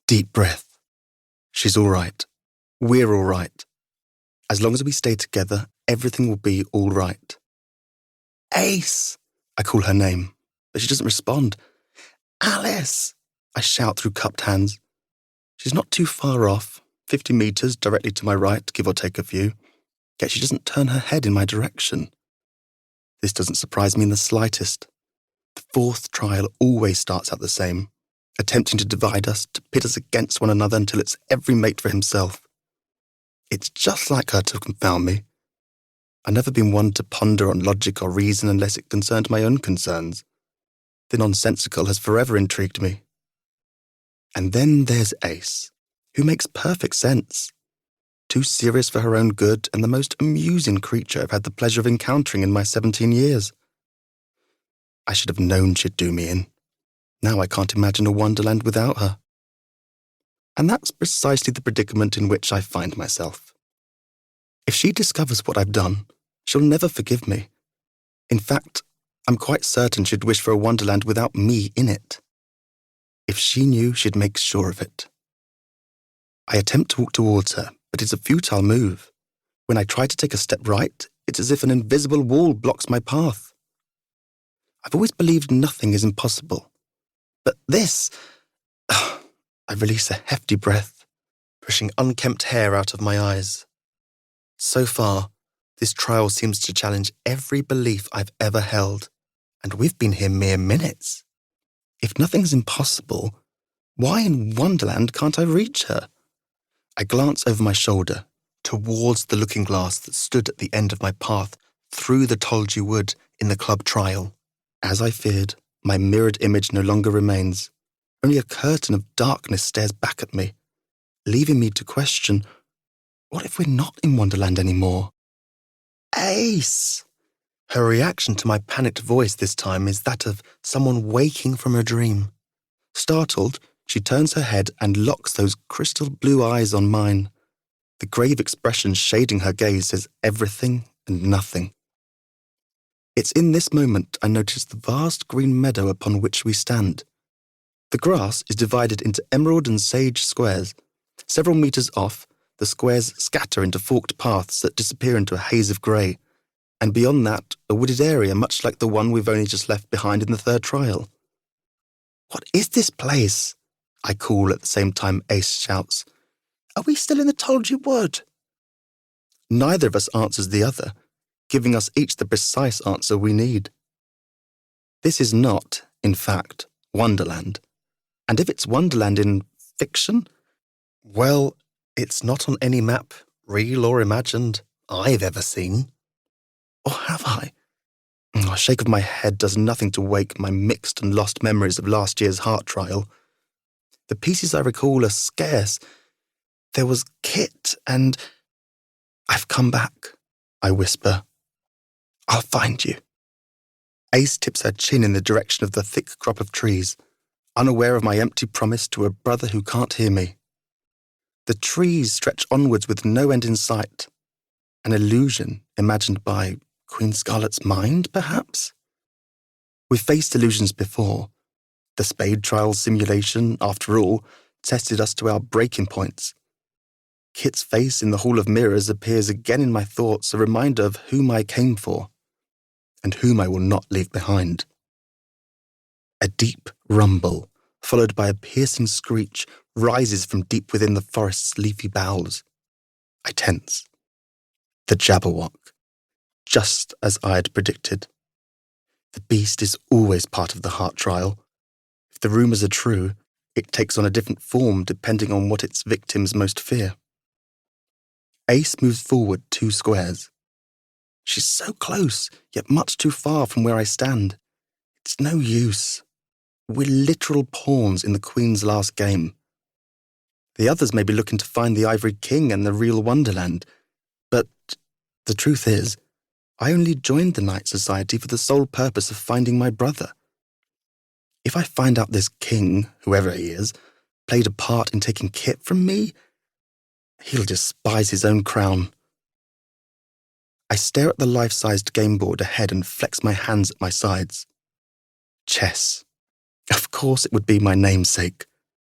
Deep breath. She's all right. We're all right. As long as we stay together, everything will be all right. Ace! I call her name, but she doesn't respond. Alice! I shout through cupped hands. She's not too far off, 50 meters directly to my right, give or take a few, yet she doesn't turn her head in my direction. This doesn't surprise me in the slightest. The fourth trial always starts out the same, attempting to divide us, to pit us against one another until it's every mate for himself. It's just like her to confound me. I've never been one to ponder on logic or reason unless it concerned my own concerns. The nonsensical has forever intrigued me. And then there's Ace, who makes perfect sense. Too serious for her own good and the most amusing creature I've had the pleasure of encountering in my 17 years. I should have known she'd do me in. Now I can't imagine a Wonderland without her. And that's precisely the predicament in which I find myself. If she discovers what I've done, she'll never forgive me. In fact, I'm quite certain she'd wish for a Wonderland without me in it. If she knew, she'd make sure of it. I attempt to walk towards her, but it's a futile move. When I try to take a step right, it's as if an invisible wall blocks my path. I've always believed nothing is impossible. But this... I release a hefty breath, pushing unkempt hair out of my eyes. So far, this trial seems to challenge every belief I've ever held, and we've been here mere minutes. If nothing's impossible, why in Wonderland can't I reach her? I glance over my shoulder, towards the looking glass that stood at the end of my path through the Tulgey Wood in the club trial. As I feared, my mirrored image no longer remains. Only a curtain of darkness stares back at me, leaving me to question, what if we're not in Wonderland anymore? Ace! Her reaction to my panicked voice this time is that of someone waking from a dream. Startled, she turns her head and locks those crystal blue eyes on mine. The grave expression shading her gaze says everything and nothing. It's in this moment I notice the vast green meadow upon which we stand. The grass is divided into emerald and sage squares. Several meters off, the squares scatter into forked paths that disappear into a haze of grey, and beyond that, a wooded area much like the one we've only just left behind in the third trial. What is this place? I call at the same time Ace shouts. Are we still in the Tulgey Wood? Neither of us answers the other, giving us each the precise answer we need. This is not, in fact, Wonderland. And if it's Wonderland in fiction, well, it's not on any map, real or imagined, I've ever seen. Or have I? A shake of my head does nothing to wake my mixed and lost memories of last year's heart trial. The pieces I recall are scarce. There was Kit and... I've come back, I whisper. I'll find you. Ace tips her chin in the direction of the thick crop of trees, unaware of my empty promise to a brother who can't hear me. The trees stretch onwards with no end in sight. An illusion imagined by Queen Scarlet's mind, perhaps? We've faced illusions before. The spade trial simulation, after all, tested us to our breaking points. Kit's face in the Hall of Mirrors appears again in my thoughts, a reminder of whom I came for, and whom I will not leave behind. A deep rumble, followed by a piercing screech, rises from deep within the forest's leafy bowels. I tense. The Jabberwock, just as I had predicted. The beast is always part of the heart trial. If the rumours are true, it takes on a different form depending on what its victims most fear. Ace moves forward 2 squares. She's so close, yet much too far from where I stand. It's no use. We're literal pawns in the Queen's last game. The others may be looking to find the Ivory King and the real Wonderland, but the truth is, I only joined the Night Society for the sole purpose of finding my brother. If I find out this king, whoever he is, played a part in taking Kit from me, he'll despise his own crown. I stare at the life-sized game board ahead and flex my hands at my sides. Chess. Of course it would be my namesake.